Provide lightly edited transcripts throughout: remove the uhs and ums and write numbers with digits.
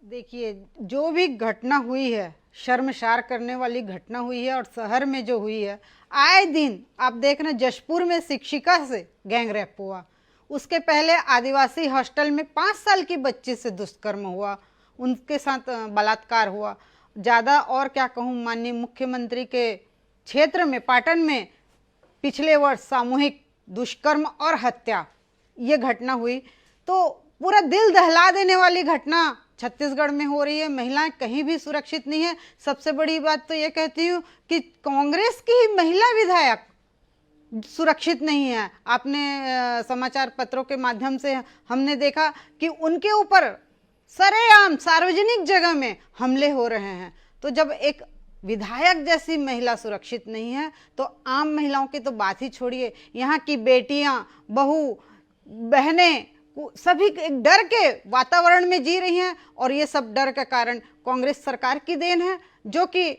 देखिए, जो भी घटना हुई है, शर्मसार करने वाली घटना हुई है, और शहर में जो हुई है, आए दिन आप देख रहे हैं, जशपुर में शिक्षिका से गैंग रेप हुआ, उसके पहले आदिवासी हॉस्टल में 5 साल की बच्ची से दुष्कर्म हुआ, उनके साथ बलात्कार हुआ। ज़्यादा और क्या कहूँ, माननीय मुख्यमंत्री के क्षेत्र में, पाटन में पिछले वर्ष सामूहिक दुष्कर्म और हत्या ये घटना हुई। तो पूरा दिल दहला देने वाली घटना छत्तीसगढ़ में हो रही है। महिलाएं कहीं भी सुरक्षित नहीं है। सबसे बड़ी बात तो ये कहती हूँ कि कांग्रेस की ही महिला विधायक सुरक्षित नहीं है। आपने समाचार पत्रों के माध्यम से हमने देखा कि उनके ऊपर सरेआम सार्वजनिक जगह में हमले हो रहे हैं। तो जब एक विधायक जैसी महिला सुरक्षित नहीं है, तो आम महिलाओं की तो बात ही छोड़िए, यहाँ की बेटियां, बहू, बहनें सभी एक डर के वातावरण में जी रही हैं। और ये सब डर के कारण कांग्रेस सरकार की देन है, जो कि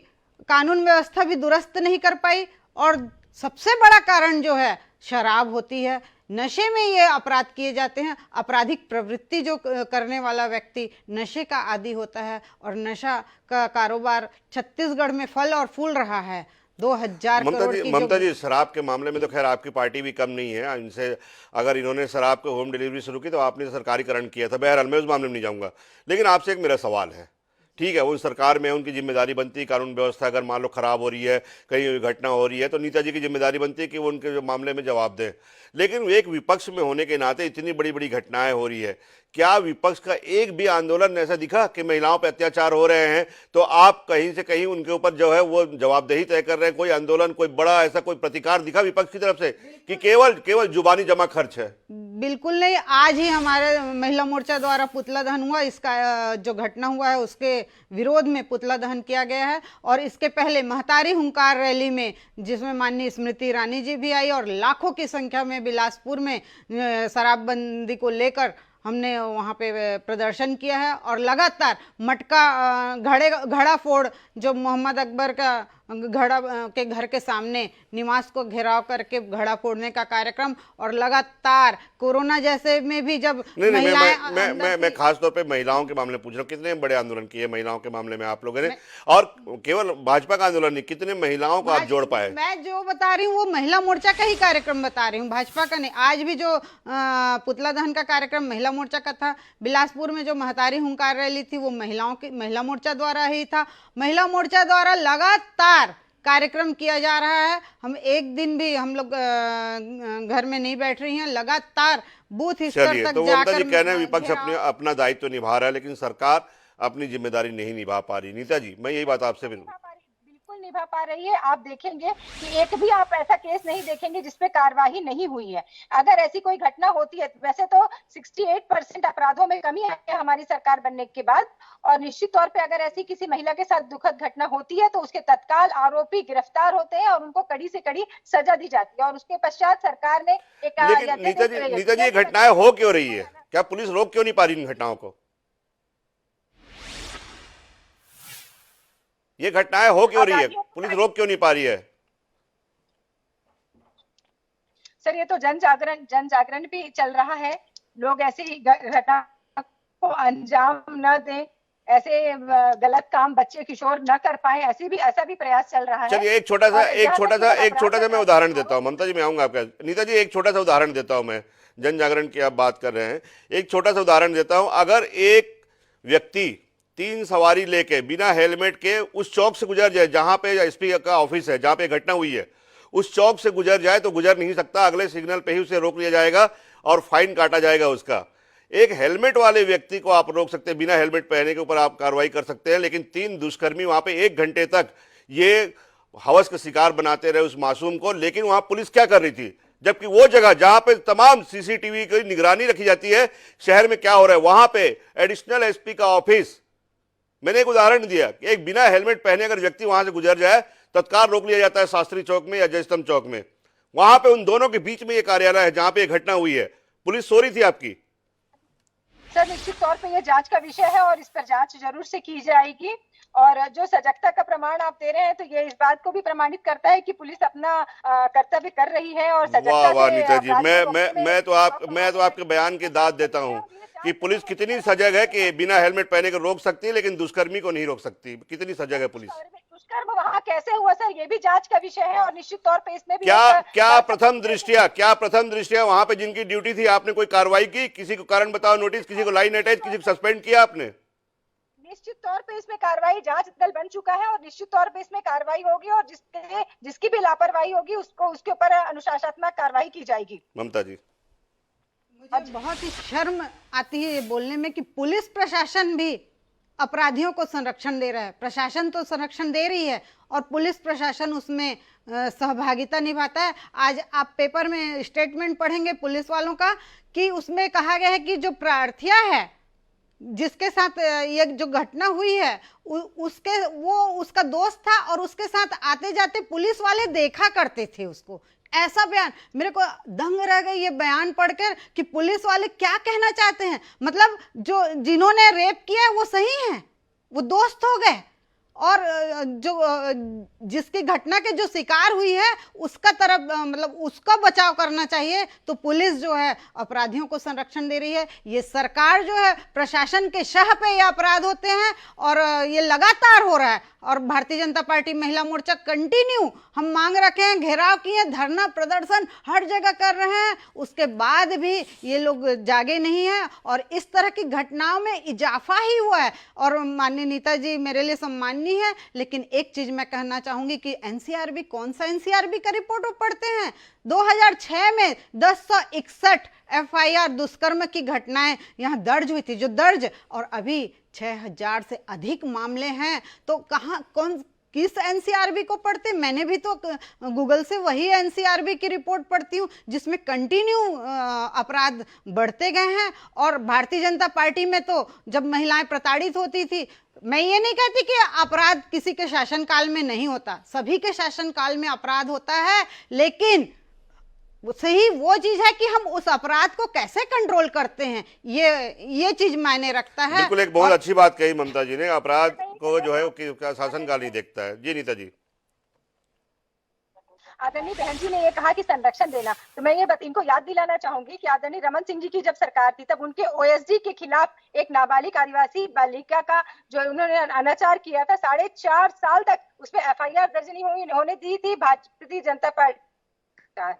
कानून व्यवस्था भी दुरुस्त नहीं कर पाई। और सबसे बड़ा कारण जो है, शराब होती है, नशे में ये अपराध किए जाते हैं। आपराधिक प्रवृत्ति जो करने वाला व्यक्ति नशे का आदी होता है, और नशा का कारोबार छत्तीसगढ़ में फल और फूल रहा है। 2000 करोड़ की ममता जी, शराब के मामले में तो खैर आपकी पार्टी भी कम नहीं है। इनसे अगर इन्होंने शराब के होम डिलीवरी शुरू की तो आपने सरकारीकरण किया था। बहरहाल मैं उस मामले में नहीं जाऊंगा, लेकिन आपसे एक मेरा सवाल है। ठीक है, उन सरकार में उनकी जिम्मेदारी बनती है, कानून व्यवस्था अगर मान लो खराब हो रही है, कहीं घटना हो रही है, तो नेता जी की जिम्मेदारी बनती है कि वो उनके जो मामले में जवाब दें। लेकिन एक विपक्ष में होने के नाते इतनी बड़ी बड़ी घटनाएं हो रही है, क्या विपक्ष का एक भी आंदोलन ऐसा दिखा कि महिलाओं पर अत्याचार हो रहे हैं तो आप कहीं से कहीं उनके ऊपर जो है वो जवाबदेही तय कर रहे हैं? कोई आंदोलन, कोई बड़ा ऐसा कोई प्रतिकार दिखा विपक्ष की तरफ से कि केवल केवल जुबानी जमा खर्च है? बिल्कुल नहीं। आज ही हमारे महिला मोर्चा द्वारा पुतला दहन हुआ। इसका जो घटना हुआ है उसके विरोध में पुतला दहन किया गया है। और इसके पहले महतारी हुंकार रैली में, जिसमें माननीय स्मृति ईरानी जी भी आई, और लाखों की संख्या में बिलासपुर में शराबबंदी को लेकर हमने वहाँ पे प्रदर्शन किया है। और लगातार मटका घड़ा फोड़, जो मोहम्मद अकबर का घड़ा के घर के सामने निवास को घेराव करके घड़ा फोड़ने का कार्यक्रम, और लगातार कोरोना जैसे में भी जब नहीं, मैं खास तौर पे महिलाओं के मामले में पूछ रहा हूँ। कितने बड़े आंदोलन किए महिलाओं के मामले में आप लोगों ने? और केवल भाजपा का आंदोलन नहीं, कितने महिलाओं को आप जोड़ पाए? मैं जो बता रही हूँ वो महिला मोर्चा का ही कार्यक्रम बता रही हूँ, भाजपा का नहीं। आज भी जो पुतला दहन का कार्यक्रम महिला मोर्चा का था। बिलासपुर में जो महतारी हुंकार रैली थी वो महिला मोर्चा द्वारा ही था। महिला मोर्चा द्वारा लगातार कार्यक्रम किया जा रहा है। हम एक दिन भी हम लोग घर में नहीं बैठ रही हैं, लगातार बूथ स्तर तक तो जाकर कहना है विपक्ष अपना दायित्व निभा रहा है, लेकिन सरकार अपनी जिम्मेदारी नहीं निभा पा रही। नीता जी, मैं यही बात आपसे बिल्कुल निभा पा रही है। आप देखेंगे कि एक भी आप ऐसा केस नहीं देखेंगे जिसपे कार्रवाई नहीं हुई है। अगर ऐसी कोई घटना होती है, वैसे तो 68% अपराधों में कमी आई है हमारी सरकार बनने के बाद। और निश्चित तौर पे अगर ऐसी किसी महिला के साथ दुखद घटना होती है तो उसके तत्काल आरोपी गिरफ्तार होते हैं और उनको कड़ी से कड़ी सजा दी जाती है। और उसके पश्चात सरकार ने एक नीता जी, ये घटनाएं हो क्यों रही है? क्या पुलिस रोक क्यों नहीं पा रही इन घटनाओं को? ये घटनाएं हो क्यों रही है, पुलिस रोक क्यों नहीं पा रही है? सर, ये तो जन जागरण भी चल रहा है। लोग ऐसी घटना को अंजाम न दें, ऐसे गलत काम बच्चे किशोर न कर पाए, ऐसा भी प्रयास चल रहा है। चलिए एक छोटा सा मैं उदाहरण देता हूं। ममता जी, मैं आऊंगा आपका। नीता जी, एक छोटा सा उदाहरण देता हूं। मैं जन जागरण की आप बात कर रहे हैं, एक छोटा सा उदाहरण देता हूं। अगर एक व्यक्ति 3 सवारी लेके बिना हेलमेट के उस चौक से गुजर जाए जहां पे एसपी का ऑफिस है, जहां पे घटना हुई है, उस चौक से गुजर जाए तो गुजर नहीं सकता, अगले सिग्नल पे ही उसे रोक लिया जाएगा और फाइन काटा जाएगा उसका। एक हेलमेट वाले व्यक्ति को आप रोक सकते हैं, बिना हेलमेट पहने के ऊपर आप कार्रवाई कर सकते हैं। लेकिन 3 दुष्कर्मी वहां पे 1 घंटे तक ये हवस का शिकार बनाते रहे उस मासूम को। लेकिन वहां पुलिस क्या कर रही थी? जबकि वो जगह जहां पे तमाम सीसीटीवी की निगरानी रखी जाती है, शहर में क्या हो रहा है, वहां पे एडिशनल एसपी का ऑफिस। मैंने एक उदाहरण दिया कि एक बिना हेलमेट पहने अगर व्यक्ति वहां से गुजर जाए, तत्काल रोक लिया जाता है शास्त्री चौक में या जयस्तंभ चौक में। वहां पे उन दोनों के बीच में ये कार्यालय है जहां पे ये घटना हुई है। पुलिस सो रही थी आपकी? सर निश्चित तौर पे ये जांच का विषय है और इस पर जांच जरूर से की जाएगी। और जो सजगता का प्रमाण आप दे रहे हैं तो ये इस बात को भी प्रमाणित करता है कि पुलिस अपना कर्तव्य कर रही है और वाह सजगता वाह से नीता जी, अपराध को मैं रोकने में मैं तो आपके बयान की दाद देता हूँ कि पुलिस कितनी सजग है कि बिना हेलमेट पहने के रोक सकती है, लेकिन दुष्कर्मी को नहीं रोक सकती। कितनी सजग है पुलिस। दुष्कर्म वहां कैसे हुआ सर, ये भी जांच का विषय है और निश्चित तौर पे इसमें भी क्या प्रथम दृष्टिया वहां पे जिनकी ड्यूटी थी आपने कोई कार्रवाई की? किसी को कारण बताओ नोटिस, किसी को लाइन अटैच, किसी को सस्पेंड किया आपने? निश्चित तौर पे इसमें कार्रवाई, जांच दल बन चुका है और निश्चित तौर पे इसमें कार्रवाई होगी और जिसकी भी लापरवाही होगी उसके ऊपर अनुशासनात्मक कार्रवाई की जाएगी। ममता जी, मुझे बहुत ही शर्म आती है ये बोलने में कि पुलिस प्रशासन भी अपराधियों को संरक्षण दे रहा है। प्रशासन तो संरक्षण दे रही है और पुलिस प्रशासन उसमें सहभागिता निभाता है। आज आप पेपर में स्टेटमेंट पढ़ेंगे पुलिस वालों का कि उसमें कहा गया है कि जो प्रार्थिया है जिसके साथ ये जो घटना हुई है उसका दोस्त था और उसके साथ आते जाते पुलिस वाले देखा करते थे उसको। ऐसा बयान, मेरे को दंग रह गई ये बयान पढ़कर कि पुलिस वाले क्या कहना चाहते हैं। मतलब जो जिन्होंने रेप किया है वो सही है, वो दोस्त हो गए और जो जिसकी घटना के जो शिकार हुई है उसका तरफ मतलब उसका बचाव करना चाहिए। तो पुलिस जो है अपराधियों को संरक्षण दे रही है। ये सरकार जो है प्रशासन के शह पे ये अपराध होते हैं और ये लगातार हो रहा है। और भारतीय जनता पार्टी महिला मोर्चा कंटिन्यू हम मांग रखे हैं, घेराव किए, धरना प्रदर्शन हर जगह कर रहे हैं, उसके बाद भी ये लोग जागे नहीं हैं और इस तरह की घटनाओं में इजाफा ही हुआ है। और माननीय नीता जी मेरे लिए सम्माननीय है, लेकिन एक चीज मैं कहना चाहूंगी कि एनसीआरबी, कौन सा एनसीआरबी का रिपोर्ट वो पढ़ते हैं? 2006 में 1061 एफआईआर दुष्कर्म की घटनाएं यहाँ दर्ज हुई थी, जो दर्ज, और अभी 6000 से अधिक मामले हैं। तो कहाँ किस एनसीआरबी को पढ़ते? मैंने भी तो गूगल से वही एनसीआरबी की रिपोर्ट पढ़ती हूँ जिसमें कंटिन्यू अपराध बढ़ते गए हैं। और भारतीय जनता पार्टी में तो जब महिलाएं प्रताड़ित होती थी, मैं ये नहीं कहती कि अपराध किसी के शासनकाल में नहीं होता, सभी के शासनकाल में अपराध होता है, लेकिन सही वो चीज है कि हम उस अपराध को कैसे कंट्रोल करते हैं, ये चीज मायने रखता है। बिल्कुल एक बहुत अच्छी बात कही ममता जी ने, अपराध को जो है वो शासनकाल नहीं देखता है। जी नीता जी। आदरणीय बहन जी ने ये कहा कि संरक्षण देना, तो मैं ये इनको याद दिलाना चाहूंगी कि आदरणीय रमन सिंह जी की जब सरकार थी तब उनके ओएसडी के खिलाफ एक नाबालिग आदिवासी बालिका का जो उन्होंने अनाचार किया था, 4.5 साल तक उस पर एफआईआर दर्ज नहीं होने दी थी भारतीय जनता पार्टी।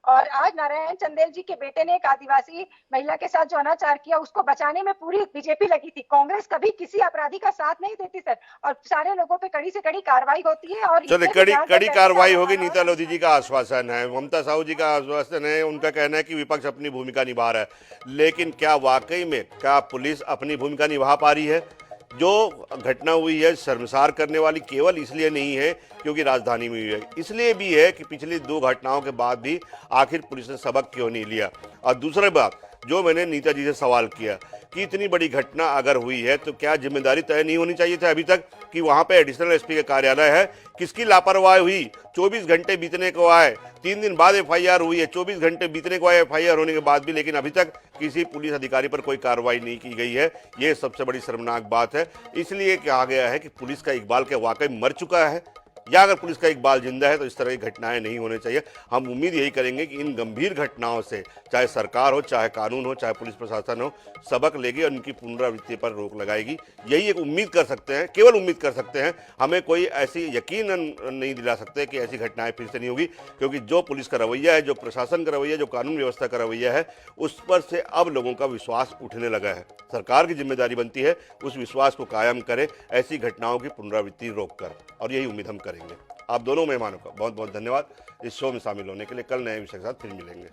और आज नारायण चंदेल जी के बेटे ने एक आदिवासी महिला के साथ जो अनाचार किया उसको बचाने में पूरी बीजेपी लगी थी। कांग्रेस कभी किसी अपराधी का साथ नहीं देती सर, और सारे लोगों पे कड़ी से कड़ी कार्रवाई होती है। और चलिए कड़ी कार्रवाई होगी। नीता लोधी जी का आश्वासन है, ममता साहू जी का आश्वासन है, उनका कहना है कि विपक्ष अपनी भूमिका निभा रहा है, लेकिन क्या वाकई में क्या पुलिस अपनी भूमिका निभा पा रही है? जो घटना हुई है शर्मसार करने वाली केवल इसलिए नहीं है क्योंकि राजधानी में हुई है, इसलिए भी है कि पिछली 2 घटनाओं के बाद भी आखिर पुलिस ने सबक क्यों नहीं लिया। और दूसरी बात जो मैंने नीता जी से सवाल किया कि इतनी बड़ी घटना अगर हुई है तो क्या जिम्मेदारी तय नहीं होनी चाहिए था अभी तक कि वहां पे एडिशनल एसपी का कार्यालय है? किसकी लापरवाही हुई? 24 घंटे बीतने को आए, 3 दिन बाद एफआईआर हुई है, 24 घंटे बीतने को आए एफआईआर होने के बाद भी, लेकिन अभी तक किसी पुलिस अधिकारी पर कोई कार्रवाई नहीं की गई है। ये सबसे बड़ी शर्मनाक बात है। इसलिए कहा गया है कि पुलिस का इकबाल क्या वाकई मर चुका है, या अगर पुलिस का इकबाल जिंदा है तो इस तरह की घटनाएं नहीं होने चाहिए। हम उम्मीद यही करेंगे कि इन गंभीर घटनाओं से चाहे सरकार हो, चाहे कानून हो, चाहे पुलिस प्रशासन हो, सबक लेगी और उनकी पुनरावृत्ति पर रोक लगाएगी। यही एक उम्मीद कर सकते हैं, केवल उम्मीद कर सकते हैं। हमें कोई ऐसी यकीन नहीं दिला सकते कि ऐसी घटनाएं फिर से नहीं होगी, क्योंकि जो पुलिस का रवैया है, जो प्रशासन का रवैया, जो कानून व्यवस्था का रवैया है, उस पर से अब लोगों का विश्वास उठने लगा है। सरकार की जिम्मेदारी बनती है उस विश्वास को कायम करे, ऐसी घटनाओं की पुनरावृत्ति रोक कर, और यही उम्मीद हम करेंगे। आप दोनों मेहमानों का बहुत बहुत धन्यवाद इस शो में शामिल होने के लिए। कल नए विषय के साथ फिर मिलेंगे।